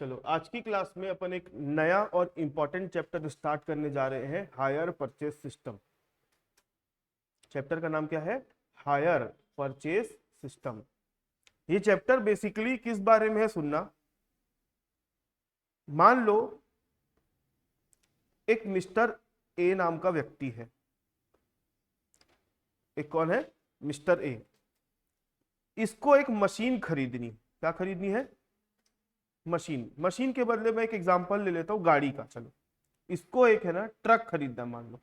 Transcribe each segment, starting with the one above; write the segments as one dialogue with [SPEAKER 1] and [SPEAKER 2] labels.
[SPEAKER 1] चलो आज की क्लास में अपन एक नया और इंपॉर्टेंट चैप्टर स्टार्ट करने जा रहे हैं, हायर परचेस सिस्टम। चैप्टर का नाम क्या है? Hire purchase system. ये चैप्टर बेसिकली किस बारे में है सुनना। मान लो एक मिस्टर ए नाम का व्यक्ति है। एक कौन है? Mister A. इसको एक मशीन खरीदनी। क्या खरीदनी है? मशीन। मशीन के बदले में एक एग्जांपल ले लेता हूं, गाड़ी का। चलो, इसको एक है ना ट्रक खरीदना मान लो।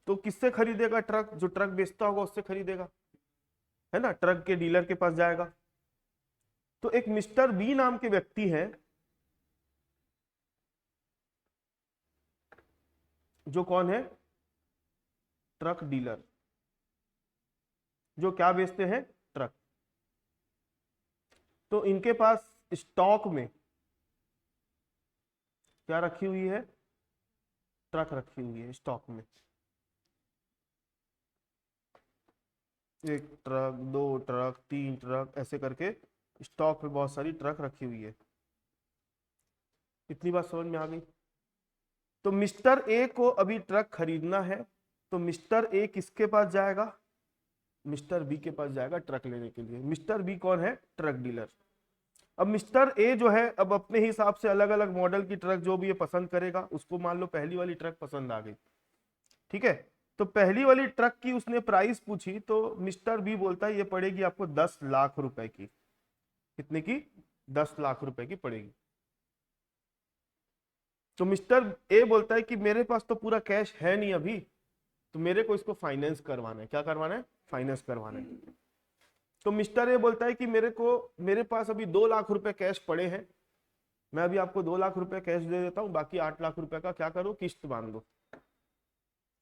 [SPEAKER 1] तो किससे खरीदेगा? ट्रक जो ट्रक बेचता होगा उससे खरीदेगा, है ना। ट्रक के डीलर के पास जाएगा। तो एक मिस्टर बी नाम के व्यक्ति हैं जो कौन है? ट्रक डीलर, जो क्या बेचते हैं? ट्रक। तो इनके पास स्टॉक में क्या रखी हुई है? ट्रक रखी हुई है स्टॉक में। एक ट्रक, दो ट्रक, तीन ट्रक, ऐसे करके स्टॉक में बहुत सारी ट्रक रखी हुई है। इतनी बात समझ में आ गई? तो मिस्टर ए को अभी ट्रक खरीदना है, तो मिस्टर ए किसके पास जाएगा? मिस्टर बी के पास जाएगा ट्रक लेने के लिए। मिस्टर बी कौन है? Truck dealer. अब मिस्टर ए जो है, अब अपने हिसाब से अलग अलग मॉडल की ट्रक जो भी ये पसंद करेगा, उसको मान लो पहली वाली ट्रक पसंद आ गई, ठीक है। तो पहली वाली ट्रक की उसने प्राइस पूछी, तो मिस्टर बी बोलता है ये पड़ेगी आपको 10 लाख रुपए की। कितने की? 10 लाख रुपए की पड़ेगी। तो मिस्टर ए बोलता है कि मेरे पास तो पूरा कैश है नहीं अभी, तो मेरे को इसको फाइनेंस करवाना है। क्या करवाना है? फाइनेंस करवाना है। तो मिस्टर ए बोलता है कि मेरे पास अभी 2 लाख रुपए कैश पड़े हैं, मैं अभी आपको 2 लाख रुपए कैश दे देता हूं, बाकी 8 लाख रुपए का क्या करो? किस्त बांध दो।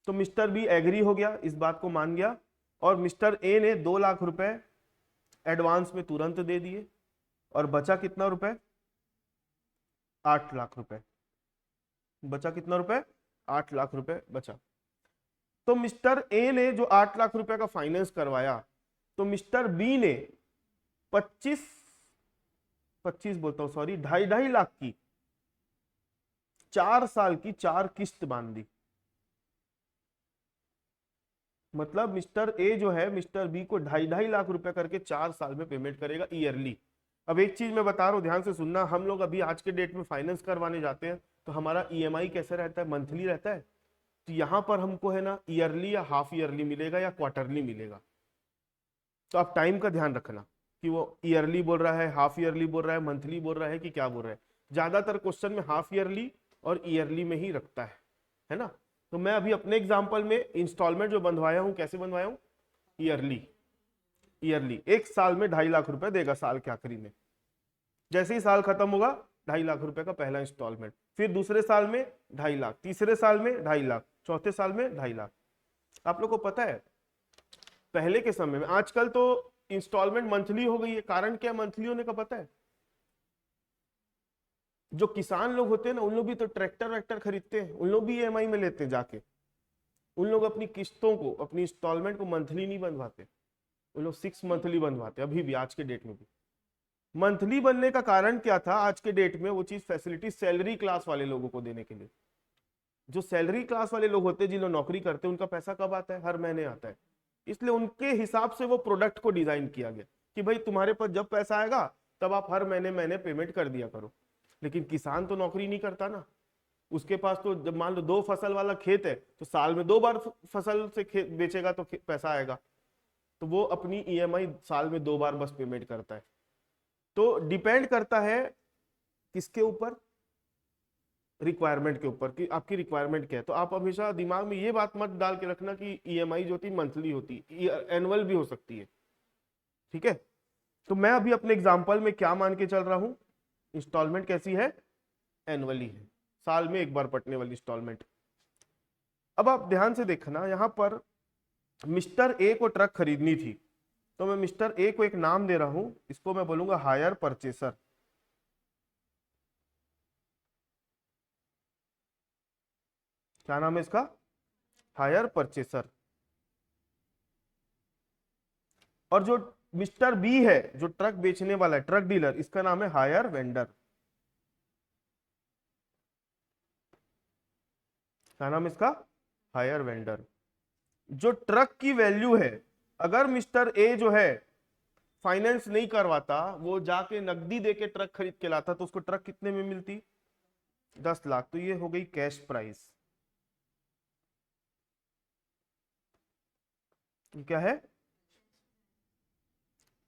[SPEAKER 1] तो मिस्टर बी एग्री हो गया, इस बात को मान गया, और मिस्टर ए ने 2 लाख रुपए एडवांस में तुरंत दे दिए। और बचा कितना रुपए? 8 लाख रुपए। बचा कितना रुपए? 8 लाख रुपए बचा। तो मिस्टर ए ने जो 8 लाख रुपए का फाइनेंस करवाया, तो मिस्टर बी ने 25 25 बोलता हूं, सॉरी, 2.5 2.5 लाख की 4 साल की 4 किस्त बांध दी। मतलब मिस्टर ए जो है मिस्टर बी को 2.5 2.5 लाख रुपए करके 4 साल में पेमेंट करेगा, ईयरली। अब एक चीज मैं बता रहा हूं, ध्यान से सुनना। हम लोग अभी आज के डेट में फाइनेंस करवाने जाते हैं तो हमारा ईएमआई कैसे रहता है? मंथली रहता है। तो यहां पर हमको है ना ईयरली या हाफ ईयरली मिलेगा या क्वार्टरली मिलेगा। तो आप टाइम का ध्यान रखना कि वो ईयरली बोल रहा है, हाफ ईयरली बोल रहा है, मंथली बोल रहा है कि क्या बोल रहा है। ज्यादातर क्वेश्चन में हाफ ईयरली और ईयरली में ही रखता है ना। तो मैं अभी अपने एग्जाम्पल में इंस्टॉलमेंट जो बंधवाया हूं, कैसे बंधवाया हूं? ईयरली। ईयरली 1 साल में 2.5 लाख रुपए देगा साल के आखिरी में। जैसे ही साल खत्म होगा, 2.5 लाख रुपए का पहला इंस्टॉलमेंट, फिर दूसरे साल में 2.5 लाख, तीसरे साल में 2.5 लाख, चौथे साल में 2.5 लाख। आप लोग को पता है पहले के समय में, आजकल तो इंस्टॉलमेंट मंथली हो गई है। कारण क्या मंथली होने का पता है? जो किसान लोग होते हैं ना, उन लोग भी तो ट्रैक्टर वैक्टर खरीदते हैं, उन लोग भी ईएमआई में लेते हैं जाके। उन लोग अपनी किस्तों को, अपनी इंस्टॉलमेंट को मंथली नहीं बनवाते, उन लोग 6 मंथली बनवाते अभी भी, आज के डेट में भी। मंथली बनने का कारण क्या था? आज के डेट में वो चीज फैसिलिटी सैलरी क्लास वाले लोगों को देने के लिए। जो सैलरी क्लास वाले लोग होते हैं, जिन लोग नौकरी करते हैं, उनका पैसा कब आता है? हर महीने आता है। इसलिए उनके हिसाब से वो प्रोडक्ट को डिजाइन किया गया कि भाई तुम्हारे पास जब पैसा आएगा तब आप हर महीने महीने पेमेंट कर दिया करो। लेकिन किसान तो नौकरी नहीं करता ना, उसके पास तो जब मान लो 2 फसल वाला खेत है, तो साल में 2 बार फसल से खेत बेचेगा तो पैसा आएगा। तो वो अपनी ईएमआई साल में 2 बार बस पेमेंट करता है। तो डिपेंड करता है किसके ऊपर? रिक्वायरमेंट के ऊपर, कि आपकी रिक्वायरमेंट क्या है। तो आप हमेशा दिमाग में ये बात मत डाल के रखना कि ईएमआई जो होती है मंथली होती है, एनुअल भी हो सकती है, ठीक है। तो मैं अभी अपने एग्जांपल में क्या मान के चल रहा हूं? इंस्टॉलमेंट कैसी है? एनुअली है, साल में 1 बार पटने वाली इंस्टॉलमेंट। अब आप ध्यान से देखना, यहां पर मिस्टर ए को ट्रक खरीदनी थी, तो मैं मिस्टर ए को एक नाम दे रहा हूं, इसको मैं बोलूंगा हायर परचेसर। क्या नाम है इसका? Hire purchaser. और जो मिस्टर बी है जो ट्रक बेचने वाला है, ट्रक डीलर, इसका नाम है हायर वेंडर। क्या नाम इसका? Higher vendor. जो ट्रक की वैल्यू है, अगर मिस्टर ए जो है फाइनेंस नहीं करवाता, वो जाके नकदी देके ट्रक खरीद के लाता, तो उसको ट्रक कितने में मिलती? 10 लाख। तो ये हो गई कैश प्राइस। क्या है?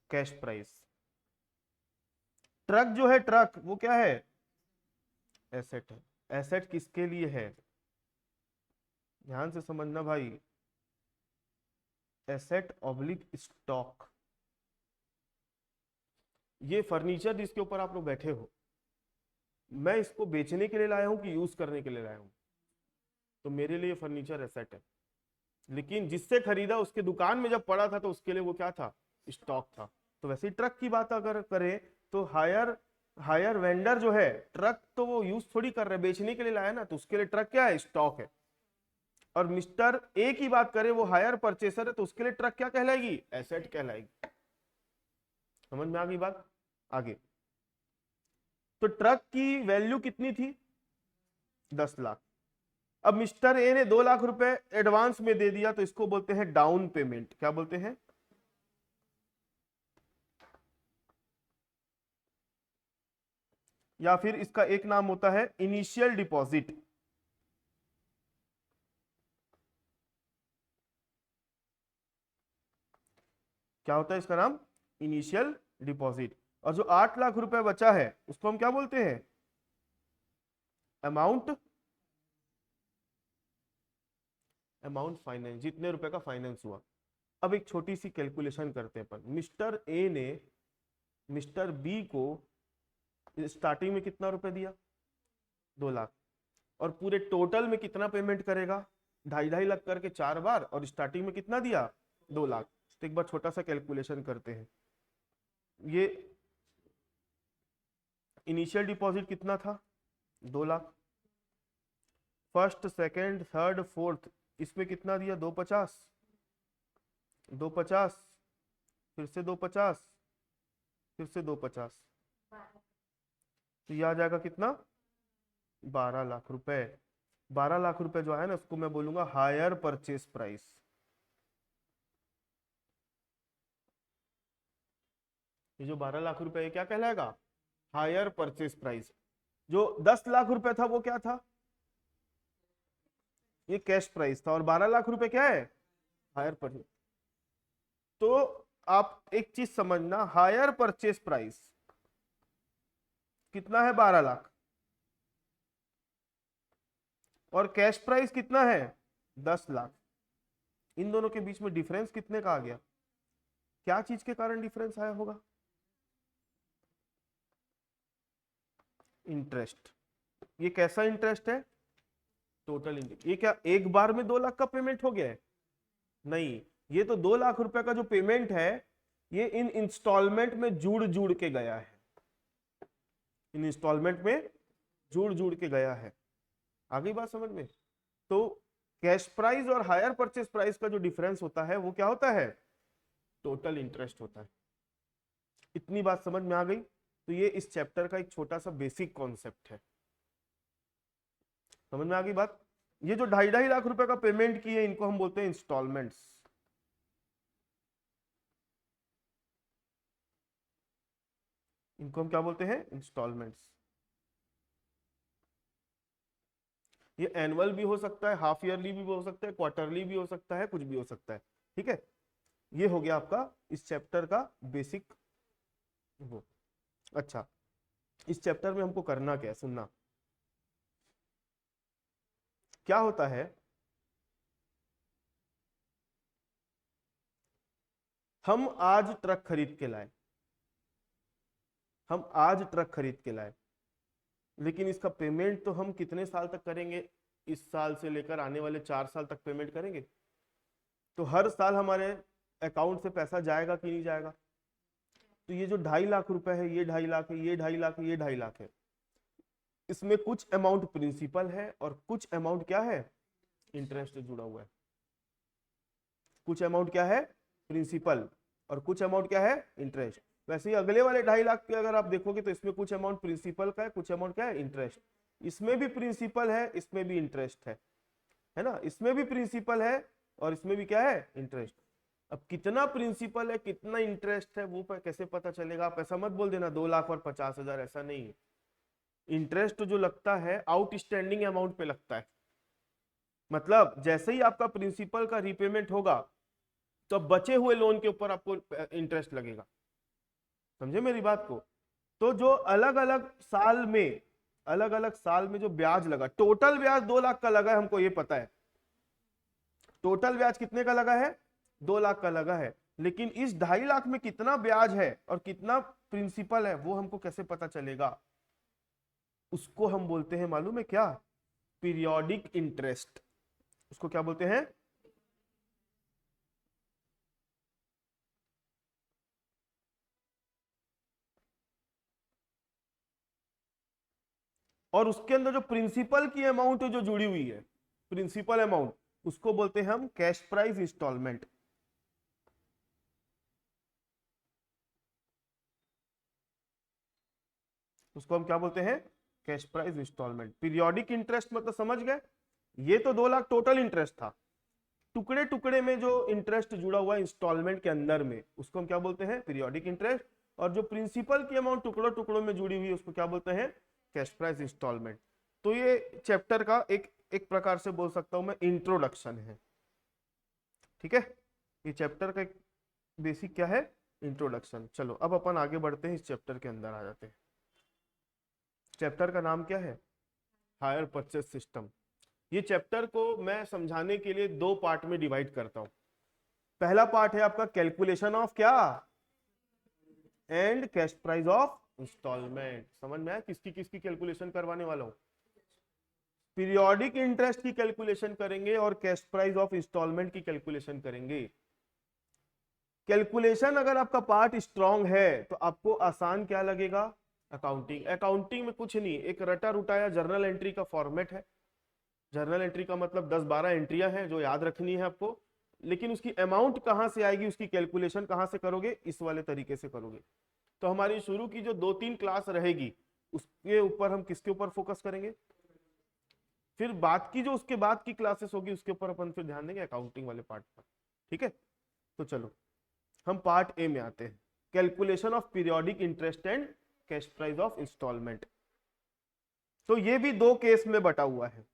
[SPEAKER 1] Cash price. ट्रक जो है, ट्रक वो क्या है? एसेट है। एसेट किसके लिए है? ध्यान से समझना भाई। Asset oblique stock. ये फर्नीचर जिसके ऊपर आप लोग बैठे हो, मैं इसको बेचने के लिए लाया हूं कि यूज करने के लिए लाया हूं? तो मेरे लिए फर्नीचर एसेट है, लेकिन जिससे खरीदा उसके दुकान में जब पड़ा था तो उसके लिए वो क्या था? स्टॉक था। तो वैसे ही ट्रक की बात अगर करें तो हायर हायर वेंडर जो है, ट्रक तो वो यूज थोड़ी कर रहे, बेचने के लिए लाया ना, तो उसके लिए ट्रक क्या है? स्टॉक है। और मिस्टर ए की बात करें, वो हायर परचेसर है, तो उसके लिए ट्रक क्या कहलाएगी? एसेट कहलाएगी। समझ में आ गई बात? आगे, तो ट्रक की वैल्यू कितनी थी? 10 लाख। अब मिस्टर ए ने 2 लाख रुपए एडवांस में दे दिया, तो इसको बोलते हैं डाउन पेमेंट। क्या बोलते हैं? या फिर इसका एक नाम होता है इनिशियल डिपॉजिट। क्या होता है इसका नाम? Initial deposit. और जो 8 लाख रुपए बचा है उसको हम क्या बोलते हैं? अमाउंट अमाउंट फाइनेंस, जितने रुपए का फाइनेंस हुआ। अब एक छोटी सी कैलकुलेशन करते हैं अपन। मिस्टर ए ने मिस्टर बी को स्टार्टिंग में कितना रुपए दिया? 2 लाख। और पूरे टोटल में कितना पेमेंट करेगा? 2.5 2.5 लाख करके 4 बार, और स्टार्टिंग में कितना दिया? 2 लाख। तो एक बार छोटा सा कैलकुलेशन करते हैं। ये इनिशियल डिपॉजिट कितना था? 2 lakh. First, second, third, fourth, इसमें कितना दिया? 250। 250, फिर से 250, फिर से 250, तो ये आ जाएगा कितना? 12 लाख रुपए। 12 लाख रुपए जो है ना, उसको मैं बोलूंगा हायर परचेस प्राइस। ये जो 12 लाख रुपए, ये क्या कहलाएगा? Hire purchase price. जो 10 लाख रुपए था वो क्या था? ये कैश प्राइस था। और 12 लाख रुपए क्या है? Hire purchase. तो आप एक चीज समझना, हायर परचेस प्राइस कितना है? 12 लाख। और कैश प्राइस कितना है? 10 लाख। इन दोनों के बीच में डिफरेंस कितने का आ गया? क्या चीज के कारण डिफरेंस आया होगा? इंटरेस्ट। ये कैसा इंटरेस्ट है? Total interest. ये क्या एक बार में 2 लाख का पेमेंट हो गया है? नहीं, ये तो 2 लाख रुपए का जो पेमेंट है, ये इन इंस्टॉलमेंट में जुड़ जुड़ के गया है। इन इंस्टॉलमेंट में जुड़ जुड़ के गया है। आ गई बात समझ में? तो कैश प्राइस और हायर परचेस प्राइस का जो डिफरेंस होता है वो क्या होता है? टोटल इंटरेस्ट होता है। इतनी बात समझ में आ गई? तो ये इस चैप्टर का एक छोटा सा बेसिक कॉन्सेप्ट है। समझ में आ गई बात? ये जो 2.5 2.5 लाख रुपए का पेमेंट किए, इनको हम बोलते हैं इंस्टॉलमेंट्स। इनको हम क्या बोलते हैं? इंस्टॉलमेंट्स। ये एनुअल भी हो सकता है, हाफ ईयरली भी हो सकता है, क्वार्टरली भी हो सकता है, कुछ भी हो सकता है। ठीक है, ये हो गया आपका इस चैप्टर का बेसिक वो। अच्छा, इस चैप्टर में हमको करना क्या है, सुनना। क्या होता है, हम आज ट्रक खरीद के लाए, हम आज ट्रक खरीद के लाए, लेकिन इसका पेमेंट तो हम कितने साल तक करेंगे? इस साल से लेकर आने वाले 4 साल तक पेमेंट करेंगे। तो हर साल हमारे अकाउंट से पैसा जाएगा कि नहीं जाएगा? तो ये जो 2.5 लाख रुपए है, ये 2.5 लाख है, ये 2.5 लाख है, ये 2.5 लाख है। इसमें कुछ अमाउंट प्रिंसिपल है और कुछ अमाउंट क्या है? इंटरेस्ट से जुड़ा हुआ है। कुछ अमाउंट क्या है? प्रिंसिपल, और कुछ अमाउंट क्या है, इंटरेस्ट। वैसे ही अगले वाले 2.5 लाख के अगर आप देखोगे तो इसमें कुछ अमाउंट प्रिंसिपल का है, कुछ अमाउंट क्या है, इंटरेस्ट। इसमें भी प्रिंसिपल है, इसमें भी इंटरेस्ट है ना, इसमें भी प्रिंसिपल है और इसमें भी क्या है, इंटरेस्ट। अब कितना प्रिंसिपल है कितना इंटरेस्ट है वो कैसे पता चलेगा? आप ऐसा मत बोल देना 2,50,000, ऐसा नहीं है। इंटरेस्ट जो लगता है आउटस्टैंडिंग अमाउंट पे लगता है, मतलब जैसे ही आपका प्रिंसिपल का रीपेमेंट होगा तो बचे हुए लोन के ऊपर आपको इंटरेस्ट लगेगा। समझे मेरी बात को? तो जो अलग अलग साल में, अलग अलग साल में जो ब्याज लगा, टोटल ब्याज 2 लाख का लगा है, हमको ये पता है। टोटल ब्याज कितने का लगा है, 2 लाख का लगा है। लेकिन इस 2.5 लाख में कितना ब्याज है और कितना प्रिंसिपल है वो हमको कैसे पता चलेगा? उसको हम बोलते हैं, मालूम है क्या? Periodic interest. उसको क्या बोलते हैं? और उसके अंदर जो प्रिंसिपल की अमाउंट जो जुड़ी हुई है, प्रिंसिपल अमाउंट, उसको बोलते हैं हम कैश प्राइस इंस्टॉलमेंट। उसको हम क्या बोलते हैं? Cash price instalment. Periodic interest मतलब समझ गए, ये तो 2 लाख टोटल इंटरेस्ट था, टुकड़े टुकड़े में जो इंटरेस्ट जुड़ा हुआ है इंस्टॉलमेंट के अंदर में, उसको हम क्या बोलते हैं? Periodic interest. और जो प्रिंसिपल की अमाउंट टुकड़ों टुकड़ों में जुड़ी हुई है उसको क्या बोलते हैं? Cash price instalment. तो ये चैप्टर का एक एक प्रकार से बोल सकता हूं मैं इंट्रोडक्शन है। ठीक है, ये चैप्टर का एक बेसिक क्या है, इंट्रोडक्शन। चलो अब अपन आगे बढ़ते हैं, इस चैप्टर के अंदर आ जाते हैं। चैप्टर का नाम क्या है? Hire purchase system. ये चैप्टर को मैं समझाने के लिए 2 पार्ट में डिवाइड करता हूं। पहला पार्ट है आपका कैलकुलेशन ऑफ क्या, and cash price of instalment. समझ में आया किसकी किसकी कैलकुलेशन करवाने वाला हूं? पीरियोडिक इंटरेस्ट की कैलकुलेशन करेंगे और कैश प्राइस ऑफ इंस्टॉलमेंट की कैलकुलेशन करेंगे। कैलकुलेशन अगर आपका पार्ट स्ट्रांग है तो आपको आसान क्या लगेगा? अकाउंटिंग। अकाउंटिंग में कुछ नहीं, एक रटा रुटाया जर्नल एंट्री का फॉर्मेट है। जर्नल एंट्री का मतलब 10-12 एंट्रियां हैं जो याद रखनी है आपको, लेकिन उसकी अमाउंट कहां से आएगी, उसकी कैलकुलेशन कहां से करोगे, इस वाले तरीके से करोगे। तो हमारी शुरू की जो 2-3 क्लास रहेगी उसके ऊपर हम किसके ऊपर फोकस करेंगे, फिर बात की जो उसके बाद की क्लासेस होगी उसके ऊपर अपन फिर ध्यान देंगे अकाउंटिंग वाले पार्ट पर। ठीक है, तो चलो हम पार्ट ए में आते हैं, calculation of periodic interest and cash price of instalment. तो ये भी 2 केस में बटा हुआ है,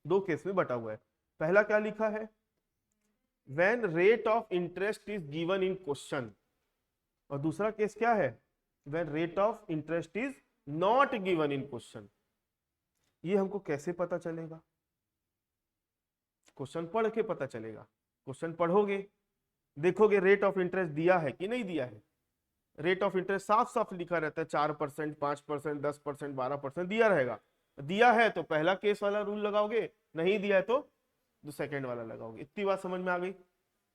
[SPEAKER 1] 2 केस में बटा हुआ है। पहला क्या लिखा है? When rate of interest is given in question. और दूसरा केस क्या है? When rate of interest is not given in question. ये हमको कैसे पता चलेगा? क्वेश्चन पढ़ के पता चलेगा। क्वेश्चन पढ़ोगे, देखोगे रेट ऑफ इंटरेस्ट दिया है कि नहीं दिया है। रेट ऑफ इंटरेस्ट साफ साफ लिखा रहता है, 4%, 5%, 10%, 12% दिया रहेगा। दिया है तो पहला केस वाला रूल लगाओगे, नहीं दिया है तो सेकंड वाला लगाओगे। इतनी बात समझ में आ गई?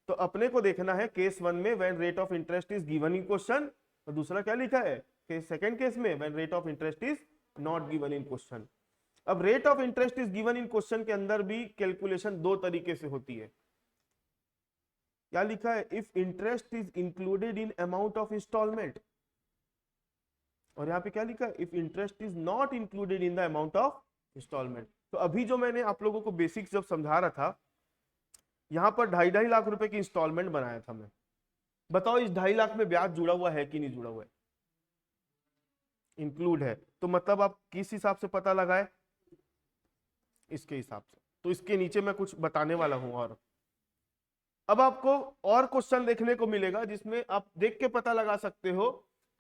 [SPEAKER 1] तो अपने को देखना है केस 1 में when rate of interest is given in question, और दूसरा क्या लिखा है सेकंड केस में when rate of interest is not given in question. अब rate of interest is given in question के अंदर भी कैलकुलेशन 2 तरीके से होती है। क्या लिखा है? If interest is included in amount of instalment, और यहाँ पे क्या लिखा है? If interest is not included in the amount of instalment. तो अभी जो मैंने आप लोगों को बेसिक्स जब समझा रहा था, यहां पर 2.5 लाख रुपए की इंस्टॉलमेंट बनाया था मैं। बताओ इस 2.5 लाख में ब्याज जुड़ा हुआ है कि नहीं जुड़ा हुआ है? इंक्लूड है, तो मतलब आप किस हिसाब से पता लगाए? इसके हिसाब से। तो इसके नीचे मैं कुछ बताने वाला हूं। और अब आपको और क्वेश्चन देखने को मिलेगा जिसमें आप देख के पता लगा सकते हो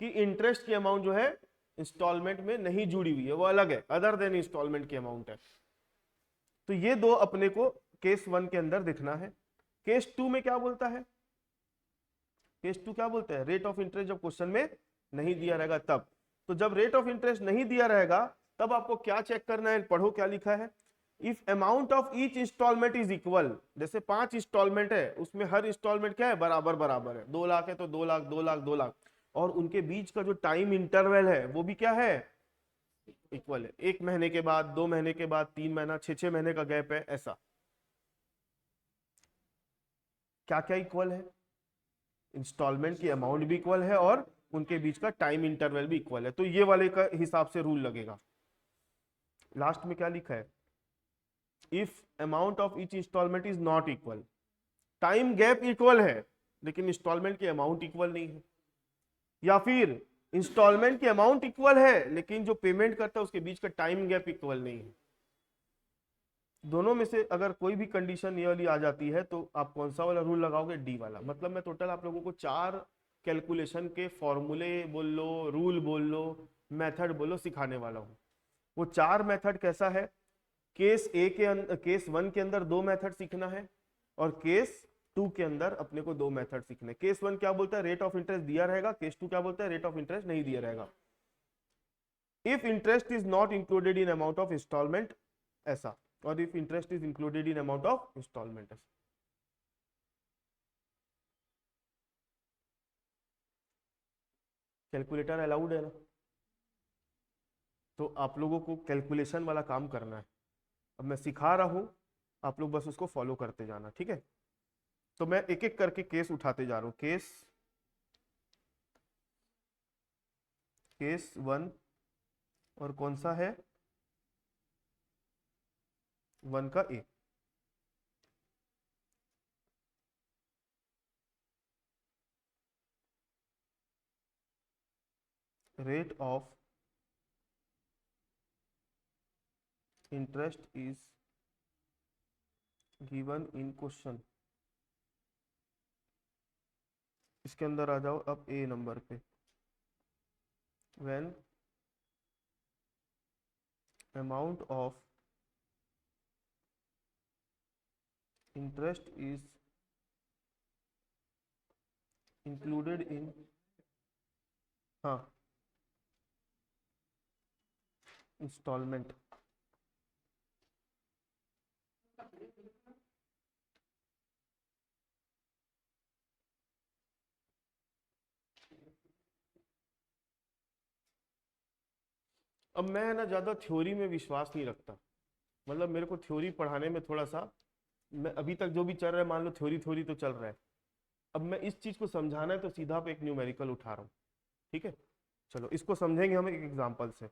[SPEAKER 1] कि इंटरेस्ट की अमाउंट जो है इंस्टॉलमेंट में नहीं जुड़ी हुई है, वो अलग है, अदर देन इंस्टॉलमेंट की अमाउंट है। तो ये 2 अपने को केस 1 के अंदर दिखना है। केस 2 में क्या बोलता है? केस 2 क्या बोलता है? रेट ऑफ इंटरेस्ट जब क्वेश्चन में नहीं दिया रहेगा तब। तो जब रेट ऑफ इंटरेस्ट नहीं दिया रहेगा तब आपको क्या चेक करना है? पढ़ो क्या लिखा है। If amount of each instalment is equal, जैसे 5 इंस्टॉलमेंट है उसमें हर इंस्टॉलमेंट क्या है? बराबर बराबर है। 2 लाख है तो 2 लाख 2 लाख 2 लाख, और उनके बीच का जो टाइम इंटरवल है वो भी क्या है? इक्वल है। 1 महीने के बाद, 2 महीने के बाद, 3 महीना, 6 महीने का गैप है, ऐसा क्या क्या इक्वल है? इंस्टॉलमेंट की अमाउंट भी इक्वल है और उनके बीच का टाइम इंटरवल भी इक्वल है, तो ये वाले का हिसाब से रूल लगेगा। लास्ट में क्या लिखा है, if amount of each instalment is not equal, time gap equal है लेकिन इंस्टॉलमेंट की अमाउंट इक्वल नहीं है, या फिर इंस्टॉलमेंट की अमाउंट इक्वल है लेकिन जो पेमेंट करता है उसके बीच का टाइम गैप इक्वल नहीं है। दोनों में से अगर कोई भी कंडीशन ये वाली आ जाती है तो आप कौन सा वाला रूल लगाओगे, डी वाला। मतलब मैं टोटल आप लोगों को 4 कैलकुलेशन के फॉर्मूले बोल लो, रूल बोल लो, मेथड बोलो सिखाने वाला हूं। वो 4 मेथड कैसा है, केस 1 के अंदर 2 मेथड सीखना है और केस 2 के अंदर अपने को 2 मेथड सीखने। केस 1 क्या बोलता है, रेट ऑफ इंटरेस्ट दिया रहेगा, केस 2 क्या बोलता है, रेट ऑफ इंटरेस्ट नहीं दिया रहेगा। If interest is not included in amount of instalment ऐसा, और if interest is included in amount of instalment ऐसा। कैलकुलेटर अलाउड है ना, तो आप लोगों को कैलकुलेशन वाला काम करना है। अब मैं सिखा रहा हूं, आप लोग बस उसको फॉलो करते जाना, ठीक है। तो मैं एक एक करके केस उठाते जा रहा हूं। केस 1 और कौन सा है, 1 का A. Rate of interest is given in question. इसके अंदर आ जाओ अब ए नंबर पे। When amount of interest is included in, हाँ, इंस्टॉलमेंट। अब मैं ना ज्यादा थ्योरी में विश्वास नहीं रखता, मतलब मेरे को थ्योरी पढ़ाने में थोड़ा सा, मैं अभी तक जो भी चल रहा है मान लो थ्योरी थ्योरी तो चल रहा है, अब मैं इस चीज को समझाना है तो सीधा पे एक न्यूमेरिकल उठा रहा हूँ, ठीक है। चलो इसको समझेंगे हम एक एग्जांपल से।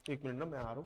[SPEAKER 1] एक मिनट ना, मैं आ रहा हूँ।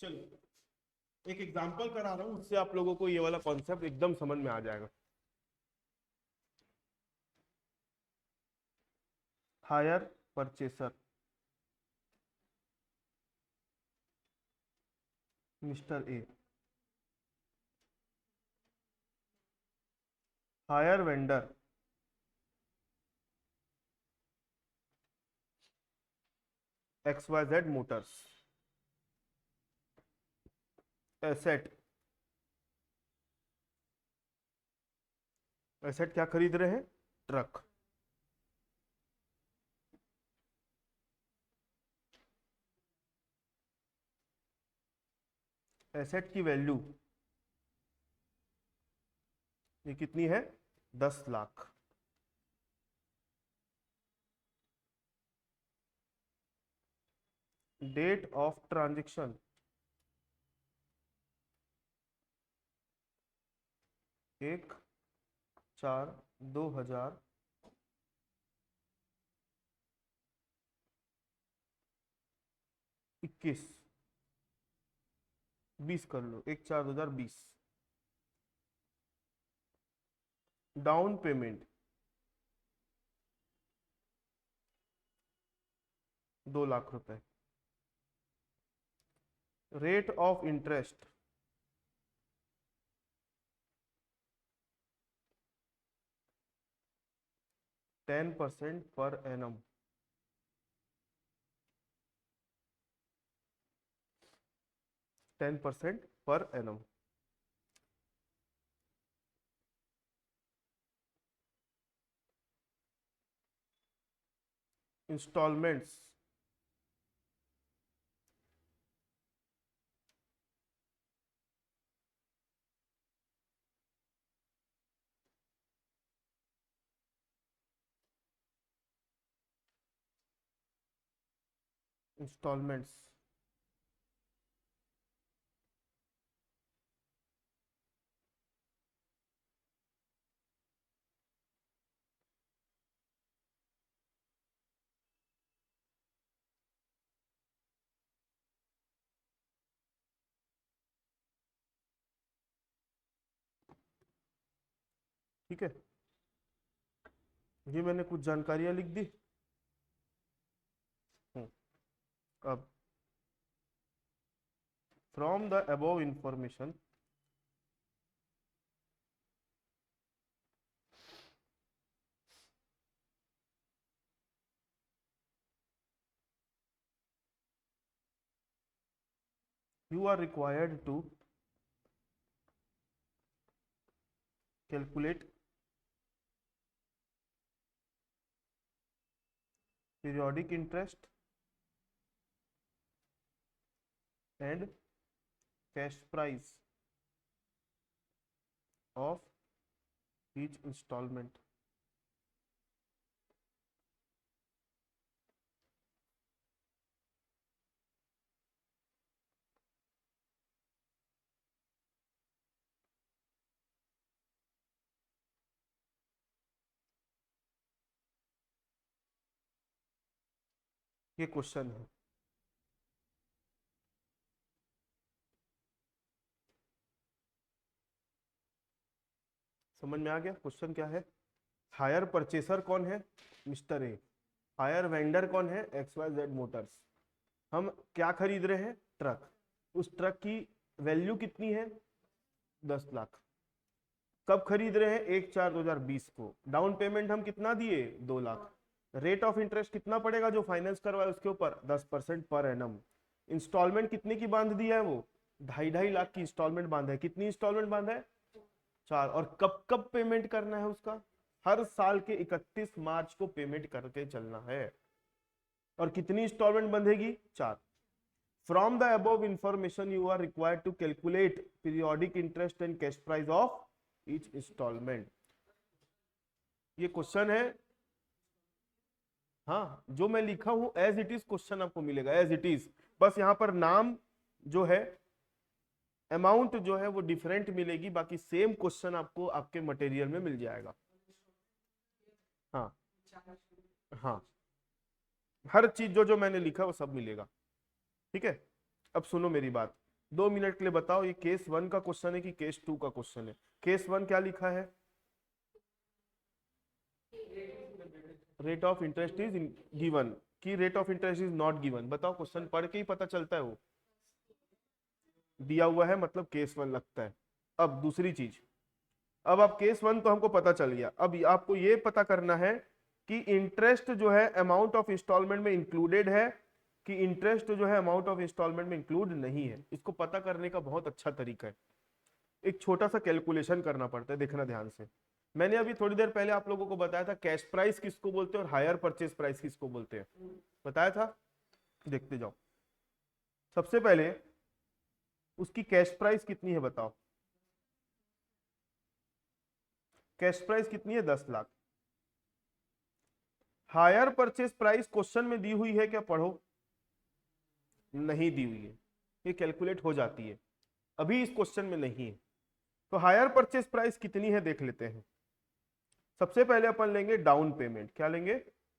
[SPEAKER 1] चलो एक एग्जांपल करा रहा हूँ, उससे आप लोगों को ये वाला कॉन्सेप्ट एकदम समझ में आ जाएगा। Hire purchaser mister A, hire vendor XYZ motors. Asset, asset क्या खरीद रहे हैं, ट्रक। एसेट की वैल्यू ये कितनी है, 10 लाख। Date of transaction 1/4/2021। 20 कर लो, 1/4/2020। डाउन पेमेंट 2 लाख रुपए। Rate of interest 10% per annum. 10% per annum. Installments installments ठीक है, ये मैंने कुछ जानकारियां लिख दी। अब from the above information you are required to calculate periodic interest and cash price of each installment। ये क्वेश्चन है। समझ में आ गया क्वेश्चन क्या है? हायर परचेसर कौन है? Mister A. हायर वेंडर कौन है? XYZ Motors. हम क्या खरीद रहे हैं? ट्रक। उस ट्रक की वैल्यू कितनी है? 10 लाख। कब खरीद रहे हैं? 1/4/2020 को। डाउन पेमेंट हम कितना दिए? 2 लाख। रेट ऑफ इंटरेस्ट कितना पड़ेगा जो फाइनेंस करवाए उसके ऊपर? 10% पर एनम। इंस्टॉलमेंट कितने की बांध दिया है वो? 2.5 लाख की इंस्टॉलमेंट बांधा है। कितनी इंस्टॉलमेंट बांधा है? 4। और कब कब पेमेंट करना है उसका? हर साल के 31 मार्च को पेमेंट करके चलना है। और कितनी इंस्टॉलमेंट बंधेगी? 4। From the above information you are required to calculate periodic interest and cash price of each instalment. ये क्वेश्चन है। हाँ, जो मैं लिखा हूं एज इट इज क्वेश्चन आपको मिलेगा, एज इट इज। बस यहां पर नाम जो है, अमाउंट जो है वो डिफरेंट मिलेगी, बाकी सेम क्वेश्चन आपको आपके मटेरियल में मिल जाएगा। हाँ हाँ, हर चीज जो जो मैंने लिखा वो सब मिलेगा। ठीक है, अब सुनो मेरी बात। 2 मिनट के लिए बताओ, ये केस 1 का क्वेश्चन है कि केस 2 का क्वेश्चन है? केस 1 क्या लिखा है? Rate of interest is given कि rate of interest is not given? बताओ, क्वेश्चन पढ़ के ही पता चलता है, वो दिया हुआ है मतलब केस 1 लगता है। अब दूसरी चीज, अब आप केस 1 तो हमको पता चल गया, अब आपको ये पता करना है कि इंटरेस्ट जो है अमाउंट ऑफ इंस्टॉलमेंट में इंक्लूडेड है कि इंटरेस्ट जो है अमाउंट ऑफ इंस्टॉलमेंट में इंक्लूड नहीं है। इसको पता करने का बहुत अच्छा तरीका है, एक छोटा सा कैलकुलेशन करना पड़ता है। देखना ध्यान से, मैंने अभी थोड़ी देर पहले आप लोगों को बताया था कैश प्राइस किसको बोलते हैं और हायर परचेज प्राइस किसको बोलते हैं, बताया था। देखते जाओ। सबसे पहले उसकी कैश प्राइस कितनी है बताओ? कैश प्राइस कितनी है? 10 lakh. Hire purchase price question में दी हुई है क्या? पढ़ो, नहीं दी हुई है, ये कैलकुलेट हो जाती है, अभी इस क्वेश्चन में नहीं है। तो हायर परचेज प्राइस कितनी है देख लेते हैं। सबसे पहले अपन लेंगे डाउन पेमेंट। क्या लेंगे?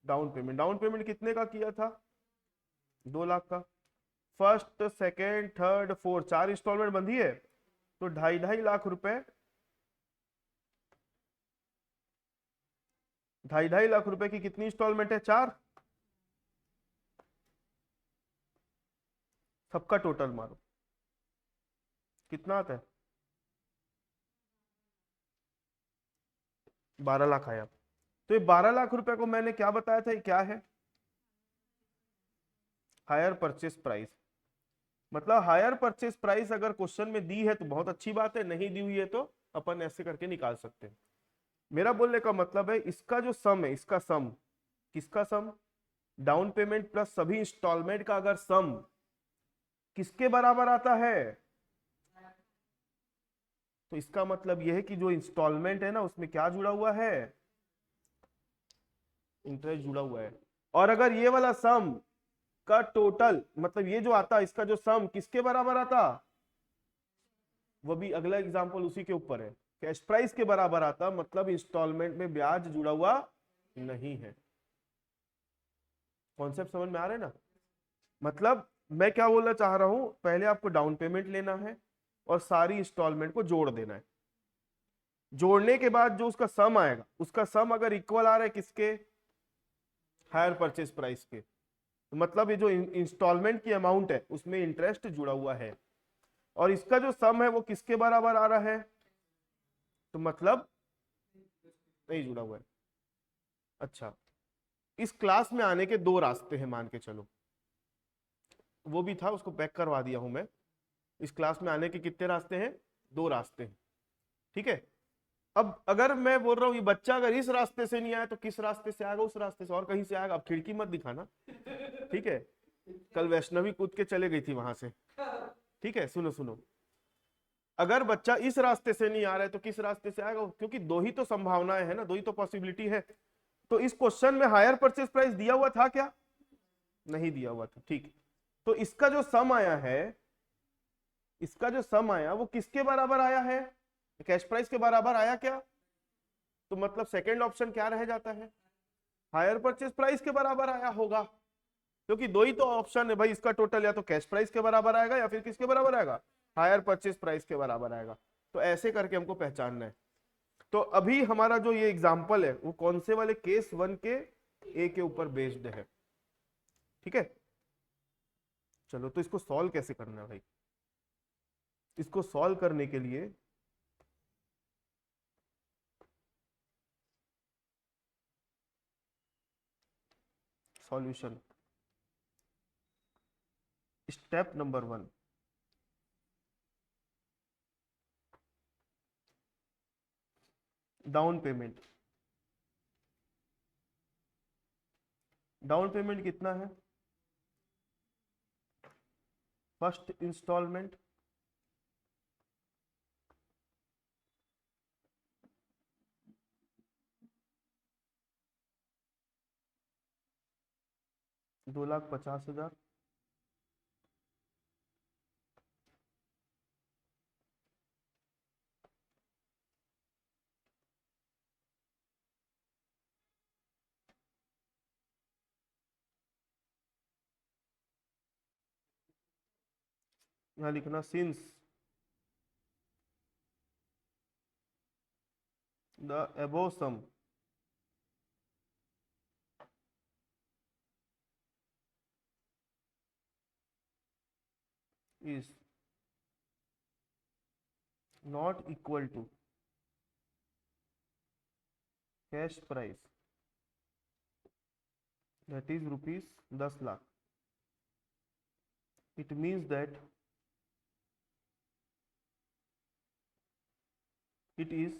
[SPEAKER 1] Down payment. डाउन पेमेंट कितने का किया था? 2 लाख का। First, second, third, fourth, 4 instalment बंधी है, तो 2.5 रुपए, 2.5 लाख रुपए की कितनी इंस्टॉलमेंट है? 4। सबका टोटल मारो कितना आता है। 12 लाख आया। तो ये 12 लाख रुपए को मैंने क्या बताया था, ये क्या है, हायर परचेस प्राइस। मतलब हायर परचेस प्राइस अगर क्वेश्चन में दी है तो बहुत अच्छी बात है, नहीं दी हुई है तो अपन ऐसे करके निकाल सकते हैं। मेरा बोलने का मतलब है इसका जो सम है, इसका सम, किसका सम, डाउन पेमेंट प्लस सभी इंस्टॉलमेंट का अगर सम किसके बराबर आता है, तो इसका मतलब यह है कि जो इंस्टॉलमेंट है ना उसमें क्या जुड़ा हुआ है, इंटरेस्ट जुड़ा हुआ है। और अगर ये वाला सम का टोटल मतलब ये जो आता, इसका जो सम किसके बराबर आता, वो भी अगला एग्जांपल उसी के ऊपर है, कैश प्राइस के बराबर आता, मतलब इंस्टॉलमेंट में ब्याज जुड़ा हुआ नहीं है। कॉन्सेप्ट समझ में आ रहा है ना। मतलब मैं क्या बोलना चाह रहा हूं, पहले आपको डाउन पेमेंट लेना है और सारी इंस्टॉलमेंट को जोड़ देना है। जोड़ने के बाद जो उसका सम आएगा, उसका सम अगर इक्वल आ रहा है किसके, हायर परचेज प्राइस के, तो मतलब ये जो इंस्टॉलमेंट की अमाउंट है उसमें इंटरेस्ट जुड़ा हुआ है। और इसका जो सम है वो किसके बराबर आ रहा है, तो मतलब नहीं जुड़ा हुआ है। अच्छा, इस क्लास में आने के दो रास्ते हैं मान के चलो, वो भी था उसको पैक करवा दिया हूं मैं। इस क्लास में आने के कितने रास्ते हैं, दो रास्ते हैं, ठीक है। अब अगर मैं बोल रहा हूं ये बच्चा अगर इस रास्ते से नहीं आया तो किस रास्ते से आएगा, उस रास्ते से और कहीं से आएगा। अब खिड़की मत दिखाना, ठीक है। कल वैष्णवी कूद के चले गई थी वहां से, ठीक है। सुनो सुनो, अगर बच्चा इस रास्ते से नहीं आ रहा है तो किस रास्ते से आएगा, क्योंकि दो ही तो संभावनाएं है ना, दो ही तो पॉसिबिलिटी है। तो इस क्वेश्चन में हायर परचेज प्राइस दिया हुआ था क्या, नहीं दिया हुआ था, ठीक। तो इसका जो सम आया है, इसका जो सम आया वो किसके बराबर आया है, कैश प्राइस के बराबर आया क्या, तो मतलब सेकंड ऑप्शन क्या रह जाता है, हायर परचेज प्राइस के बराबर आया होगा। क्योंकि दो ही तो ऑप्शन है भाई, इसका टोटल या तो कैश प्राइस के बराबर आएगा या फिर किसके बराबर आएगा, हायर परचेज प्राइस के बराबर आएगा। तो ऐसे करके हमको पहचानना है। तो अभी हमारा जो ये एग्जाम्पल है वो कौन से वाले केस 1 के ए के ऊपर बेस्ड है, ठीक है। चलो तो इसको सॉल्व कैसे करना है भाई, इसको सॉल्व करने के लिए solution, step number 1, down payment. Down payment कितना है, फर्स्ट इंस्टॉलमेंट $2,50,000, यहां लिखना since the above sum is not equal to cash price, that is rupees 10 lakh, it means that it is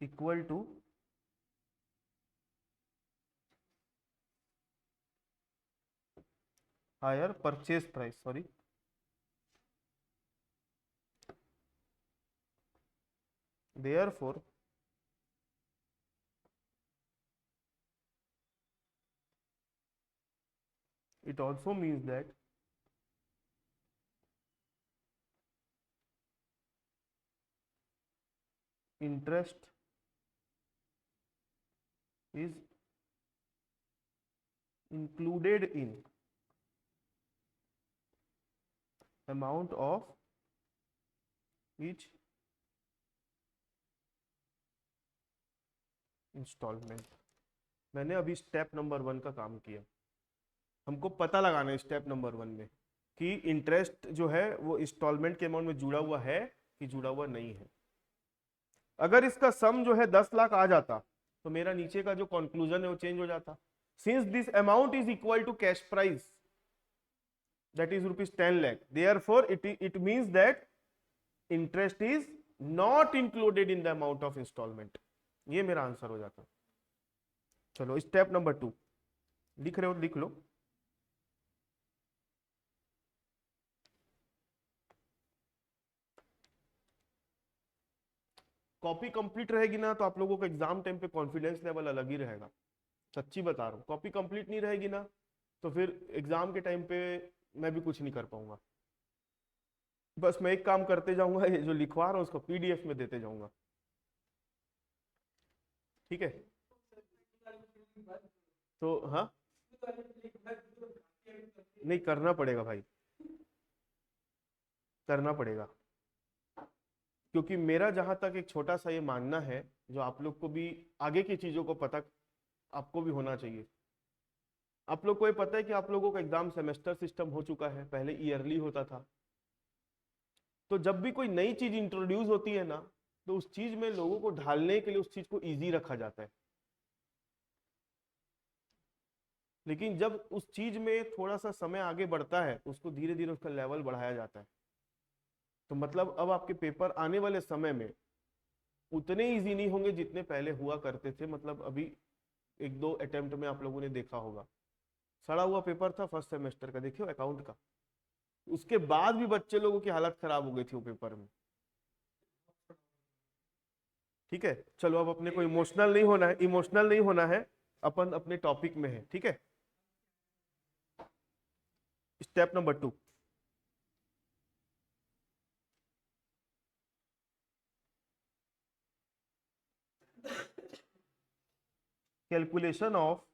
[SPEAKER 1] equal to higher purchase price, sorry, therefore it also means that interest is included in amount of each instalment. मैंने अभी step number 1 का काम किया, हमको पता लगाना है step number 1 में कि इंटरेस्ट जो है वो इंस्टॉलमेंट के अमाउंट में जुड़ा हुआ है कि जुड़ा हुआ नहीं है। अगर इसका सम जो है 10 लाख आ जाता तो मेरा नीचे का जो कंक्लूजन है वो चेंज हो जाता। Since this amount is equal to cash price that is rupees 10 lakh, therefore it means that interest is not included in the amount of instalment. ये मेरा आंसर हो जाता। चलो स्टेप नंबर 2 लिख रहे हो लिख लो। कॉपी कंप्लीट रहेगी ना तो आप लोगों का एग्जाम टाइम पे कॉन्फिडेंस लेवल अलग ही रहेगा, सच्ची बता रहा हूँ। कॉपी कंप्लीट नहीं रहेगी ना तो फिर एग्जाम के टाइम पे मैं भी कुछ नहीं कर पाऊंगा। बस मैं एक काम करते जाऊंगा, ये जो लिखवा रहा हूँ उसको पीडीएफ में देते जाऊंगा, ठीक है। तो हाँ, नहीं करना पड़ेगा भाई, करना पड़ेगा, क्योंकि मेरा जहां तक एक छोटा सा ये मानना है, जो आप लोग को भी आगे की चीजों को पता आपको भी होना चाहिए। आप लोग को ये पता है कि आप लोगों का एग्जाम सेमेस्टर सिस्टम हो चुका है, पहले ईयरली होता था। तो जब भी कोई नई चीज इंट्रोड्यूस होती है ना तो उस चीज में लोगों को ढालने के लिए उस चीज को इजी रखा जाता है। लेकिन जब उस चीज में थोड़ा सा समय आगे बढ़ता है तो उसको धीरे धीरे उसका लेवल बढ़ाया जाता है। तो मतलब अब आपके पेपर आने वाले समय में उतने इजी नहीं होंगे जितने पहले हुआ करते थे। मतलब अभी एक दो अटेम्प्ट में आप लोगों ने देखा होगा, सड़ा हुआ पेपर था फर्स्ट सेमेस्टर का, देखियो अकाउंट का, उसके बाद भी बच्चे लोगों की हालत खराब हो गई थी वो पेपर में। ठीक है, चलो अब अपने को इमोशनल नहीं होना है, इमोशनल नहीं होना है, अपन अपने टॉपिक में है, ठीक है। Step number 2, calculation of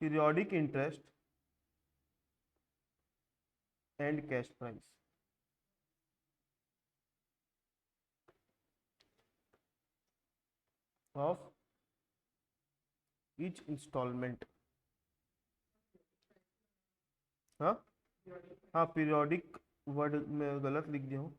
[SPEAKER 1] periodic interest and cash price of each instalment. हाँ हाँ, पीरियोडिक वर्ड में गलत लिख दिया हूँ।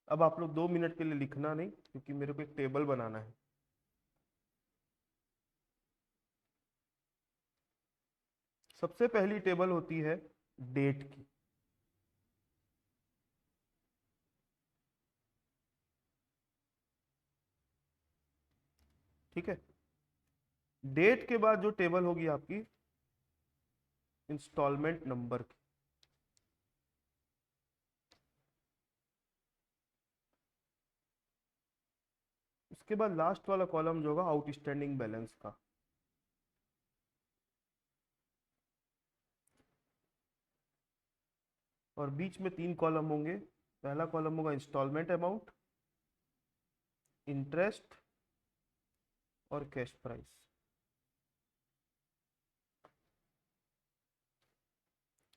[SPEAKER 1] अब आप लोग 2 मिनट के लिए लिखना नहीं, क्योंकि मेरे को एक टेबल बनाना है। सबसे पहली टेबल होती है डेट की। ठीक है, डेट के बाद जो टेबल होगी आपकी इंस्टॉलमेंट नंबर की। उसके बाद लास्ट वाला कॉलम जो होगा आउटस्टैंडिंग बैलेंस का। और बीच में 3 कॉलम होंगे। पहला कॉलम होगा इंस्टॉलमेंट अमाउंट, इंटरेस्ट और कैश प्राइस।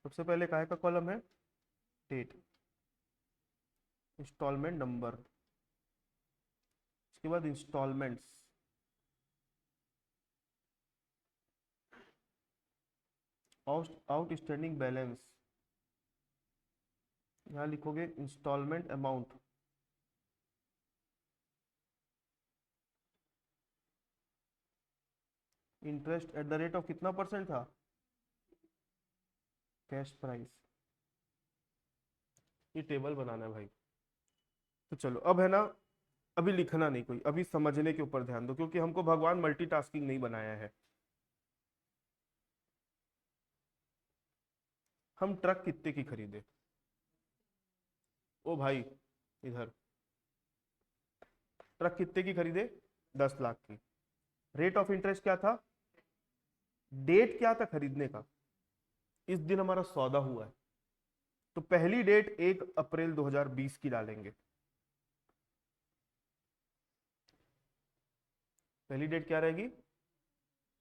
[SPEAKER 1] सबसे पहले काय का कॉलम है, डेट, इंस्टॉलमेंट नंबर, उसके बाद इंस्टॉलमेंट्स, आउटस्टैंडिंग बैलेंस, यहाँ लिखोगे instalment amount, interest at the rate of कितना परसेंट था, कैश प्राइस। ये टेबल बनाना है भाई। तो चलो अब है ना, अभी लिखना नहीं कोई, अभी समझने के ऊपर ध्यान दो, क्योंकि हमको भगवान मल्टीटास्किंग नहीं बनाया है। हम ट्रक कितने की खरीदे, ओ भाई इधर, ट्रक कितने की खरीदे, 10 लाख की। रेट ऑफ इंटरेस्ट क्या था, डेट क्या था खरीदने का, इस दिन हमारा सौदा हुआ है, तो पहली डेट 1 अप्रैल 2020 की डालेंगे। पहली डेट क्या रहेगी,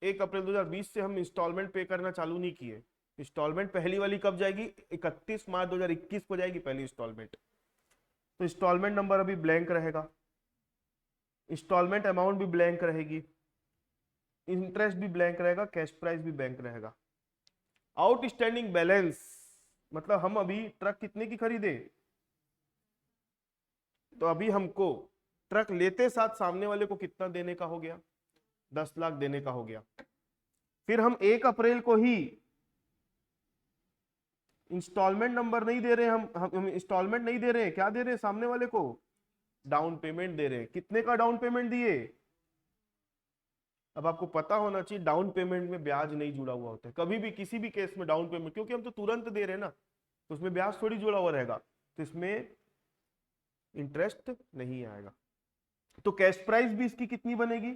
[SPEAKER 1] 1 अप्रैल 2020 से हम इंस्टॉलमेंट पे करना चालू नहीं किए, इंस्टॉलमेंट पहली वाली कब जाएगी? 31 मार्च 2021 को जाएगी पहली इंस्टॉलमेंट। तो इंस्टॉलमेंट नंबर अभी ब्लैंक रहेगा, इंस्टॉलमेंट अमाउंट भी ब्लैंक रहेगी, इंटरेस्ट भी ब्लैंक रहेगा, कैश प्राइस भी ब्लैंक रहेगा। आउटस्टैंडिंग बैलेंस मतलब हम अभी ट्रक कितने की खरीदे? तो अभी हमको ट्रक लेते साथ सामने वाले को कितना देने का हो गया? 10 लाख देने का हो गया। फिर हम 1 अप्रैल को ही इंस्टॉलमेंट नंबर नहीं दे रहे, हम इंस्टॉलमेंट नहीं दे रहे, क्या दे रहे हैं सामने वाले को? डाउन पेमेंट दे रहे हैं। कितने का डाउन पेमेंट दिए? अब आपको पता होना चाहिए डाउन पेमेंट में ब्याज नहीं जुड़ा हुआ होता है कभी भी, किसी भी केस में डाउन पेमेंट, क्योंकि हम तो तुरंत दे रहे हैं ना, तो उसमें ब्याज थोड़ी जुड़ा हुआ रहेगा, तो इसमें इंटरेस्ट नहीं आएगा। तो कैश प्राइस भी इसकी कितनी बनेगी?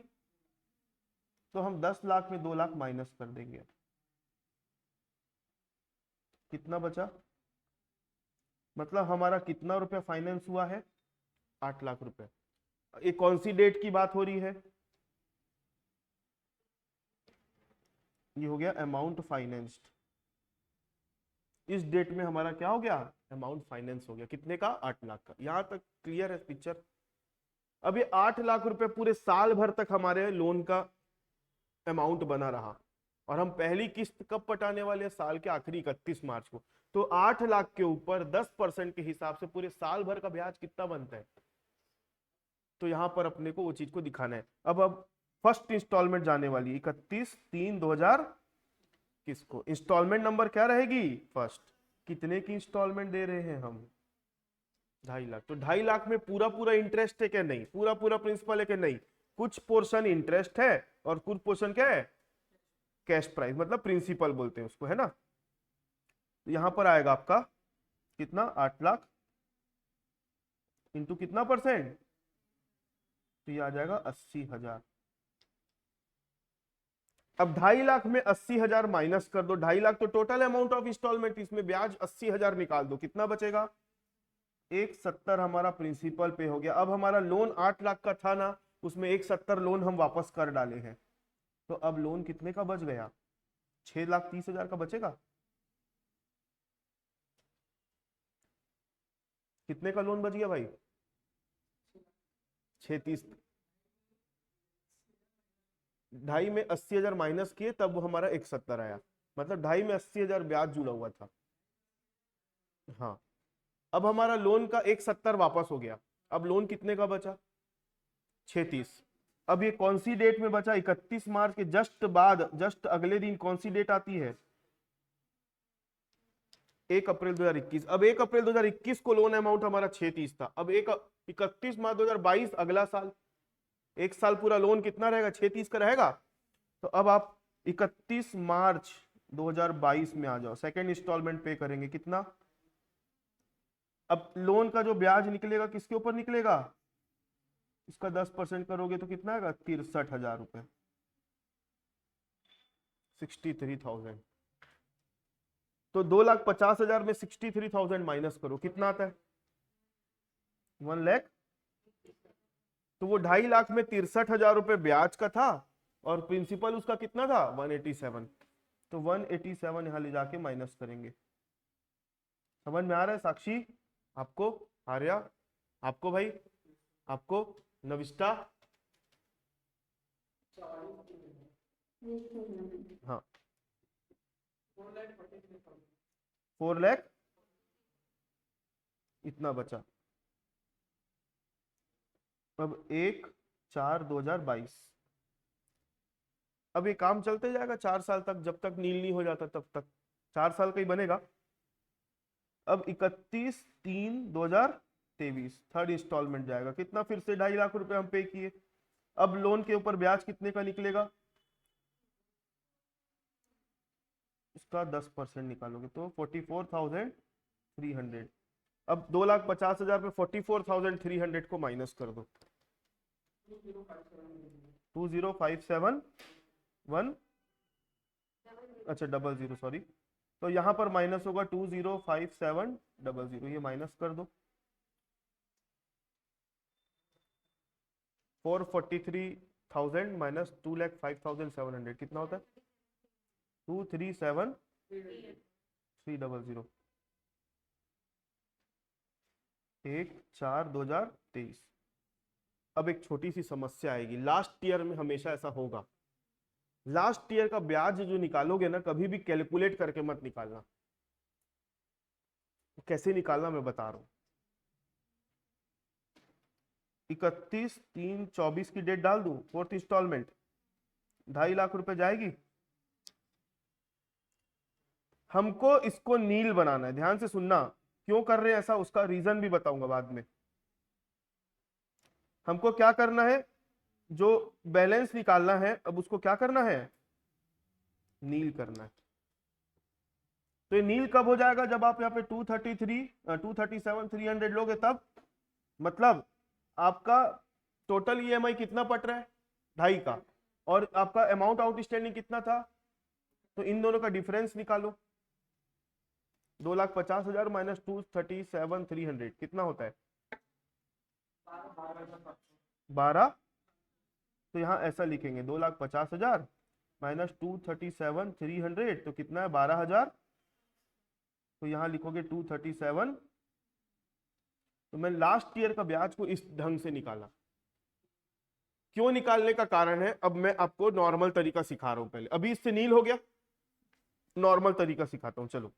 [SPEAKER 1] तो हम 10 लाख में 2 लाख माइनस कर देंगे। कितना बचा? मतलब हमारा कितना रुपया फाइनेंस हुआ है? 8 लाख रुपए। ये कौन सी डेट की बात हो रही है? ये हो गया अमाउंट फाइनेंस्ड। इस डेट में हमारा क्या हो गया? अमाउंट फाइनेंस हो गया। कितने का? 8 लाख का। यहां तक क्लियर है पिक्चर? अब ये 8 लाख रुपए पूरे साल भर तक हमारे लोन का अमाउंट बना रहा, और हम पहली किस्त कब पटाने वाले हैं? साल के आखिरी 31 मार्च को। तो 8 लाख के ऊपर 10% के हिसाब से पूरे साल भर का ब्याज कितना बनता है? तो यहां पर अपने को वो चीज को दिखाना है। अब फर्स्ट इंस्टॉलमेंट जाने वाली 31/3/2021 को। इंस्टॉलमेंट नंबर क्या रहेगी? फर्स्ट। कितने की इंस्टॉलमेंट दे रहे हैं हम? 2.5 लाख। तो 2.5 लाख में पूरा पूरा इंटरेस्ट है क्या? नहीं। पूरा पूरा प्रिंसिपल है क्या? नहीं। कुछ पोर्शन इंटरेस्ट है और कुछ पोर्शन क्या है? कैश प्राइस, मतलब प्रिंसिपल बोलते हैं उसको, है ना। तो यहां पर आएगा आपका कितना? 8 लाख इंटू कितना परसेंट? तो ये आ जाएगा 80,000। अब 2.5 लाख में 80,000 माइनस कर दो। 2.5 लाख तो टोटल अमाउंट ऑफ इंस्टॉलमेंट, इसमें ब्याज 80,000 निकाल दो, कितना बचेगा? 170 हमारा प्रिंसिपल पे हो गया। अब हमारा लोन 8 लाख का था ना, उसमें 170 लोन हम वापस कर डाले हैं, तो अब लोन कितने का बच गया? 6,30,000 का बचेगा। कितने का लोन बच गया भाई? 630। 2.5 में 80,000 माइनस किए तब वो हमारा 170 आया, मतलब 2.5 में 80,000 ब्याज जुड़ा हुआ था। हाँ। अब हमारा लोन का 170 वापस हो गया। अब लोन कितने का बचा? 630। अब ये कौन सी डेट में बचा? 31 मार्च के जस्ट बाद, जस्ट अगले दिन कौन सी डेट आती है? 1 अप्रैल 2021। अब 1 अप्रैल 2021 को लोन अमाउंट हमारा 630 था। अब 31 मार्च 2022 अगला साल, एक साल पूरा लोन कितना रहेगा? 630 का रहेगा। तो अब आप 31 मार्च 2022 में आ जाओ, सेकेंड इंस्टॉलमेंट पे करेंगे कितना? अब लोन का जो ब्याज निकलेगा किसके ऊपर निकलेगा? इसका 10% करोगे तो कितना आएगा? 63,000 रुपए, 63,000। तो 2,50,000 में 63,000 माइनस करो, कितना आता है? 1 लाख। तो वो 2.5 लाख में 63,000 रुपए ब्याज का था, और प्रिंसिपल उसका कितना था? 187। तो 187 यहां ले जाके माइनस करेंगे। समझ में आ रहा है साक्षी आपको? आर्या आपको? भाई आपको? नविष्टा? हाँ। 4 लाख इतना बचा। अब 1/4/2022। अब ये काम चलते जाएगा 4 साल तक, जब तक नील नहीं हो जाता तब तक 4 साल का ही बनेगा। अब 31/3/2023 थर्ड इंस्टॉलमेंट जाएगा, कितना? फिर से 2.5 लाख रुपए हम पे किए। अब लोन के ऊपर ब्याज कितने का निकलेगा? इसका 10% निकालोगे तो 44,300। अब 2,50,000 पे 44,300 को माइनस कर दो। 20,571, अच्छा 00, सॉरी। तो यहां पर माइनस होगा 20,5700, ये माइनस कर दो। 443,000 माइनस 2,05,700 कितना होता है? 237 300 1/4/2023। अब एक छोटी सी समस्या आएगी, लास्ट ईयर में हमेशा ऐसा होगा। लास्ट ईयर का ब्याज जो निकालोगे ना, कभी भी कैलकुलेट करके मत निकालना। कैसे निकालना मैं बता रहा हूं। 31/3/24 की डेट डाल दूं, 4th इंस्टॉलमेंट 2.5 लाख रुपए जाएगी। हमको इसको नील बनाना है, ध्यान से सुनना। क्यों कर रहे हैं ऐसा, उसका रीजन भी बताऊंगा बाद में। हमको क्या करना है, जो बैलेंस निकालना है, अब उसको क्या करना है, नील करना है। तो ये नील कब हो जाएगा, जब आप यहाँ पे 237 300 लोगे तब। मतलब आपका टोटल ईएमआई कितना पट रहा है, 2.5 का, और आपका अमाउंट आउटस्टैंडिंग कितना था, तो इन दोनों का डिफरेंस निकालो। 2,50,000 माइनस 237,300 कितना होता है, 12। तो यहाँ ऐसा लिखेंगे 2,50,000 माइनस 237,300, तो कितना है 12,000। तो यहाँ लिखोगे 237। तो मैं लास्ट ईयर का ब्याज को इस ढंग से निकाला। क्यों निकालने का कारण है, अब मैं आपको नॉर्मल तरीका सिखा रहा हूं। पहले अभी इससे नील हो गया, नॉर्मल तरीका सिखाता हूं। चलो,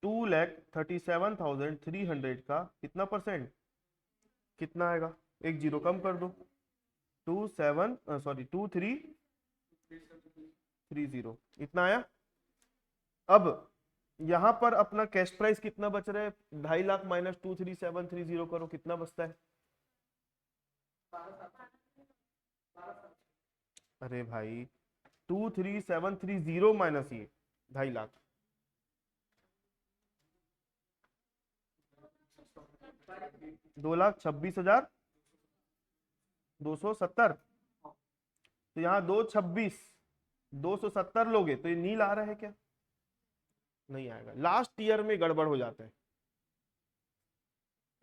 [SPEAKER 1] $2,37,300 का कितना परसेंट, कितना आएगा, एक जीरो कम कर दो, 2330 इतना आया। अब यहां पर अपना कैश प्राइस कितना बच रहा है, 2.5 लाख माइनस 23730 करो, कितना बचता है। अरे भाई 23730 माइनस ये 2.5 लाख, 2,26,270। तो यहाँ 2,26,270 लोगे तो ये नील आ रहा है क्या, नहीं आएगा। लास्ट ईयर में गड़बड़ हो जाता है,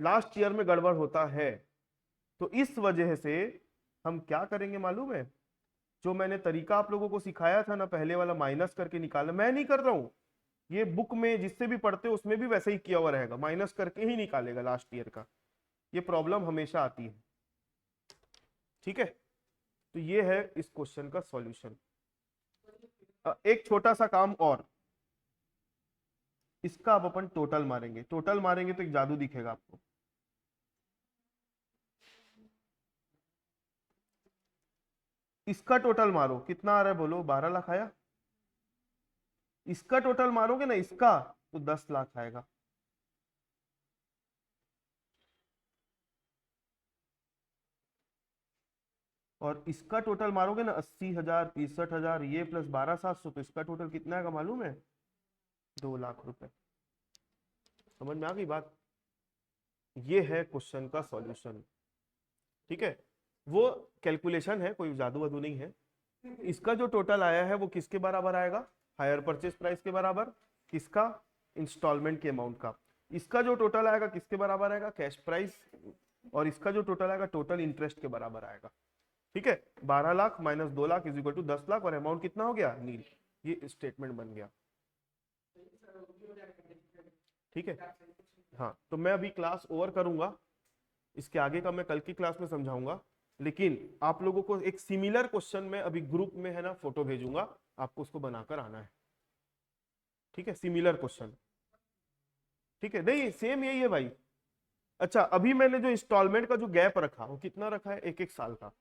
[SPEAKER 1] लास्ट ईयर में गड़बड़ होता है। तो इस वजह से हम क्या करेंगे मालूम है, जो मैंने तरीका आप लोगों को सिखाया था ना, पहले वाला माइनस करके निकालना, मैं नहीं कर रहा हूं, ये बुक में जिससे भी पढ़ते हो उसमें भी वैसे ही किया हुआ रहेगा, माइनस करके ही निकालेगा लास्ट ईयर का। ये प्रॉब्लम हमेशा आती है, ठीक है। तो ये है इस क्वेश्चन का सॉल्यूशन। एक छोटा सा काम और, इसका अब अपन टोटल मारेंगे। टोटल मारेंगे तो एक जादू दिखेगा आपको। इसका टोटल मारो, कितना आ रहा है बोलो, 12 लाख आया। इसका टोटल मारोगे ना, इसका, तो 10 लाख आएगा। और इसका टोटल मारोगे ना, 80,000 63,000, ये प्लस 12,700, तो इसका टोटल कितना आएगा मालूम है, 2 लाख रुपए। समझ में आ गई बात। ये है क्वेश्चन का सॉल्यूशन, ठीक है। वो कैलकुलेशन है, कोई जादू वादू नहीं है। इसका जो टोटल आया है वो किसके बराबर आएगा, हायर परचेज प्राइस के बराबर, किसका, इंस्टॉलमेंट के अमाउंट का। इसका जो टोटल आएगा किसके बराबर आएगा, कैश प्राइस, और इसका जो टोटल आएगा टोटल इंटरेस्ट के बराबर आएगा, ठीक है। 12 lakh minus 2 lakh is equal to 10 lakh, और अमाउंट कितना हो गया, नील। ये स्टेटमेंट बन गया, ठीक है। हाँ, तो मैं अभी क्लास ओवर करूंगा, इसके आगे का मैं कल की क्लास में समझाऊंगा। लेकिन आप लोगों को एक सिमिलर क्वेश्चन में अभी ग्रुप में है ना फोटो भेजूंगा, आपको उसको बनाकर आना है, ठीक है। सिमिलर क्वेश्चन, ठीक है, नहीं सेम यही है भाई। अच्छा, अभी मैंने जो इंस्टॉलमेंट का जो गैप रखा वो कितना रखा है, 1-1 साल का।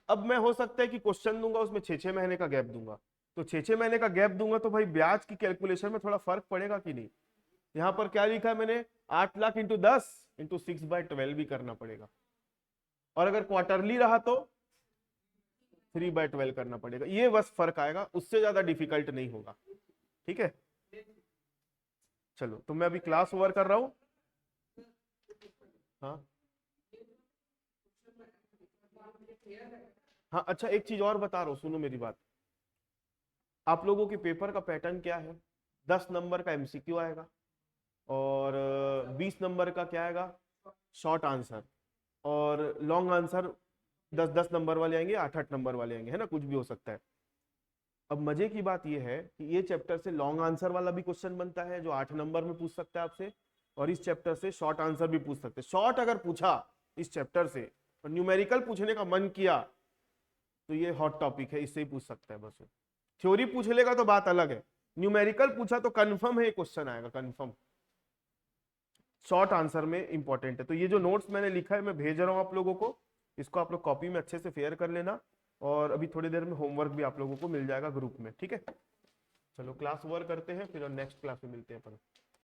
[SPEAKER 1] अब मैं हो सकता है कि क्वेश्चन दूंगा उसमें 6-6 महीने का गैप दूंगा, तो 6-6 महीने का गैप दूंगा तो भाई ब्याज की कैलकुलेशन में थोड़ा फर्क पड़ेगा कि नहीं। यहाँ पर क्या लिखा है मैंने, 8 लाख इंटू 10 इंटू 6/12 भी करना पड़ेगा, और अगर क्वार्टरली रहा तो 3/12 करना पड़ेगा। ये बस फर्क आएगा, उससे ज्यादा डिफिकल्ट नहीं होगा, ठीक है। चलो, तो मैं अभी क्लास ओवर कर रहा हूं। हाँ हाँ, अच्छा एक चीज और बता रहा हूँ, सुनो मेरी बात। आप लोगों के पेपर का पैटर्न क्या है, 10 नंबर का एमसीक्यू आएगा, और 20 नंबर का क्या आएगा, शॉर्ट आंसर, और लॉन्ग आंसर 10-10 नंबर वाले आएंगे, 8-8 नंबर वाले आएंगे, है ना, कुछ भी हो सकता है। अब मजे की बात यह है कि ये चैप्टर से लॉन्ग आंसर वाला भी क्वेश्चन बनता है जो 8 नंबर में पूछ सकता है आपसे, और इस चैप्टर से शॉर्ट आंसर भी पूछ सकते हैं। शॉर्ट अगर पूछा इस चैप्टर से और न्यूमेरिकल पूछने का मन किया तो ये हॉट टॉपिक है, इससे ही पूछ सकता है बस। थ्योरी पूछ लेगा तो बात अलग है, न्यूमेरिकल पूछा तो कंफर्म है क्वेश्चन आएगा, कंफर्म। शॉर्ट आंसर में इंपॉर्टेंट है। तो ये जो नोट्स मैंने लिखा है मैं भेज रहा हूं आप लोगों को, इसको आप लोग कॉपी में अच्छे से फेयर कर लेना, और अभी थोड़ी देर में होमवर्क भी आप लोगों को मिल जाएगा ग्रुप में, ठीक है। चलो क्लास वर्क करते हैं, फिर नेक्स्ट क्लास में मिलते हैं अपन।